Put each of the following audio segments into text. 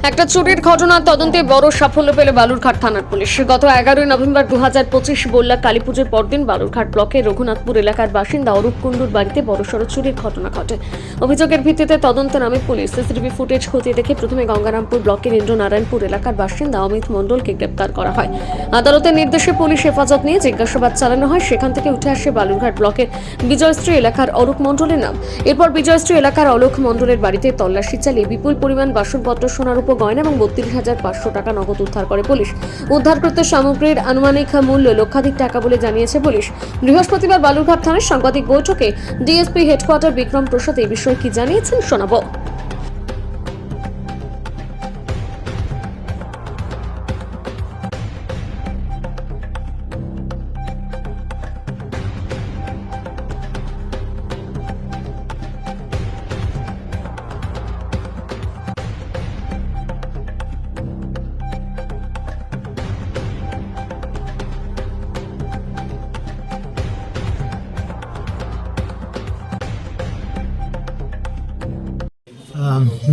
একটা চুরির ঘটনার তদন্তে বড় সাফল্য পেল বালুরঘাট থানার পুলিশ। গত 11 নভেম্বর 2025 বল্লা কালীপুজোর পরদিন বালুরঘাট ব্লকের রঘুনাথপুর এলাকার বাসিন্দা অরূপ কুণ্ডুর বাড়িতে বড়সড় চুরির ঘটনা ঘটে। অভিযোগের ভিত্তিতে তদন্তে নামে পুলিশ। সিসিটিভি ফুটেজ খতিয়ে দেখে প্রথমে গঙ্গারামপুর ব্লকের ইন্দ্রনারায়ণপুর এলাকার বাসিন্দা অমিত মণ্ডলকে গ্রেপ্তার করা হয়। আদালতের নির্দেশে পুলিশ হেফাজত নিয়ে জিজ্ঞাসাবাদ চালানো হয়। সেখান থেকে উঠে আসে বালুরঘাট ব্লকের বিজয়শ্রী এলাকার অরূপ মণ্ডলের নাম। এরপর বিজয়শ্রী এলাকার অলোক মণ্ডলের বাড়িতে তল্লাশি চালিয়ে বিপুল পরিমাণ বাসনপত্র, সোনার গয়না এবং 32,500 টাকা নগদ উদ্ধার করে পুলিশ। উদ্ধারকৃত সামগ্রীর আনুমানিক মূল্য লক্ষাধিক টাকা বলে জানিয়েছে পুলিশ। বৃহস্পতিবার বালুরঘাট থানার সাংবাদিক বৈঠকে ডিএসপি হেডকোয়ার্টার বিক্রম প্রসাদ এই বিষয়ে কি জানিয়েছেন শোনাবো।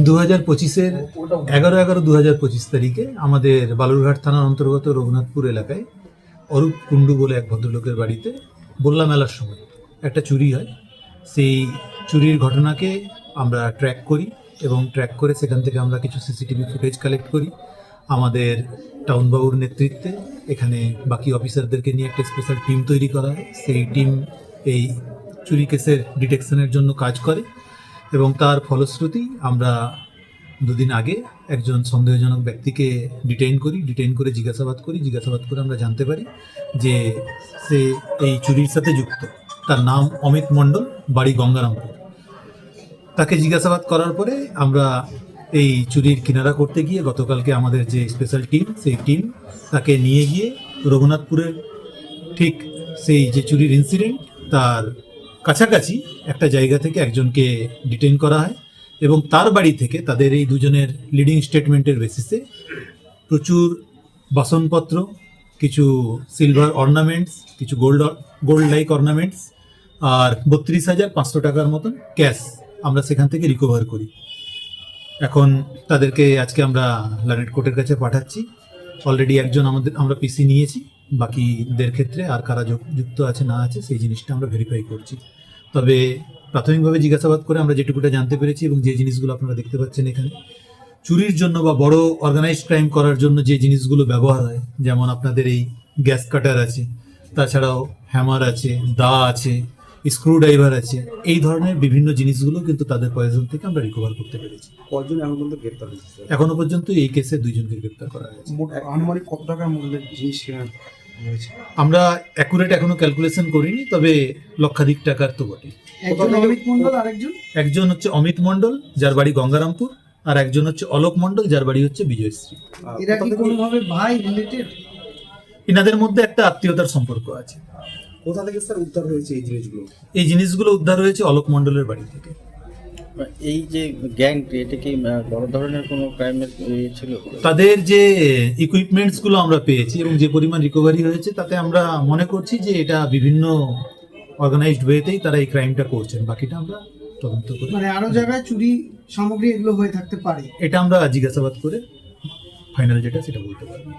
2025-এর 11/11/2025 তারিখে আমাদের বালুরঘাট থানার অন্তর্গত রঘুনাথপুর এলাকায় অরূপ কুণ্ডু বলে এক ভদ্রলোকের বাড়িতে বল্লা মেলার সময় একটা চুরি হয়। সেই চুরির ঘটনাকে আমরা ট্র্যাক করি এবং ট্র্যাক করে সেখান থেকে আমরা কিছু সিসিটিভি ফুটেজ কালেক্ট করি। আমাদের টাউনবাবুর নেতৃত্বে এখানে বাকি অফিসারদেরকে নিয়ে একটা স্পেশাল টিম তৈরি করা হয়। সেই টিম এই চুরি কেসের ডিটেকশনের জন্য কাজ করে এবং তার ফলশ্রুতি আমরা দুদিন আগে একজন সন্দেহজনক ব্যক্তিকে ডিটেইন করে জিজ্ঞাসাবাদ করে আমরা জানতে পারি যে সে এই চুরির সাথে যুক্ত। তার নাম অমিত মণ্ডল, বাড়ি গঙ্গারামপুর। তাকে জিজ্ঞাসাবাদ করার পরে আমরা এই চুরির কিনারা করতে গিয়ে গতকালকে আমাদের যে স্পেশাল টিম, সেই টিম তাকে নিয়ে গিয়ে রঘুনাথপুরের ঠিক সেই যে চুরির ইনসিডেন্ট তার কাছাকাছি একটা জায়গা থেকে একজনকে ডিটেইন করা হয় এবং তার বাড়ি থেকে তাদের এই দুজনের লিডিং স্টেটমেন্টের বেসিসে প্রচুর বাসনপত্র, কিছু সিলভার অর্নামেন্টস, কিছু গোল্ড লাইক অর্নামেন্টস আর 32,500 টাকার মতন ক্যাশ আমরা সেখান থেকে রিকভার করি। এখন তাদেরকে আজকে আমরা লানেট কোর্টের কাছে পাঠাচ্ছি। অলরেডি একজন আমরা পিসি নিয়েছি, বাকিদের ক্ষেত্রে আর কারা যুক্ত আছে না আছে সেই জিনিসটা আমরা ভেরিফাই করছি। তবে প্রাথমিকভাবে জিজ্ঞাসাবাদ করে আমরা যেটুকুটা জানতে পেরেছি এবং যে জিনিসগুলো আপনারা দেখতে পাচ্ছেন এখানে চুরির জন্য বা বড় অর্গানাইজড ক্রাইম করার জন্য যে জিনিসগুলো ব্যবহার হয়, যেমন আপনাদের এই গ্যাস কাটার আছে, তাছাড়াও হ্যামার আছে, দা আছে, স্ক্রু ড্রাইভার আছে, এই ধরনের বিভিন্ন জিনিসগুলো কিন্তু তাদের পয়জন থেকে আমরা রিকভার করতে পেরেছি। কজন এখন পর্যন্ত গ্রেপ্তার হয়েছে? এখনো পর্যন্ত এই কেসে 2জনকে গ্রেপ্তার করা হয়েছে। মোট আনুমানিক কত টাকার মূল্যের জিনিস হয়েছে? আমরা অ্যাকুরেট এখনো ক্যালকুলেশন করিনি, তবে লক্ষাধিক টাকার তো বটে। একজন হচ্ছে অমিত মণ্ডল, যার বাড়ি গঙ্গারামপুর, আর একজন হচ্ছে অলোক মণ্ডল, যার বাড়ি হচ্ছে বিজয়শ্রী। এরা কি কোনোভাবে ভাই রিলেটেড? এনাদের মধ্যে একটা আত্মীয়তার সম্পর্ক আছে। কোথা থেকে স্যার উদ্ধার হয়েছে এই জিনিসগুলো? এই জিনিসগুলো উদ্ধার হয়েছে অলোক মণ্ডলের বাড়ি থেকে। এই যে গ্যাংটি, এটা কি বড় ধরনের কোনো ক্রাইমের ছিল? তাদের যে ইকুইপমেন্টসগুলো আমরা পেয়েছি এবং যে পরিমাণ রিকভারি হয়েছে তাতে আমরা মনে করছি যে এটা বিভিন্ন অর্গানাইজড ওয়েতেই তারা এই ক্রাইমটা করছেন। বাকিটা আমরা তদন্ত করি। মানে আরো জায়গায় চুরি সামগ্রী এগুলো হয়ে থাকতে পারে, এটা আমরা জিজ্ঞাসাবাদ করে ফাইনাল যেটা সেটা বলতে পারবো।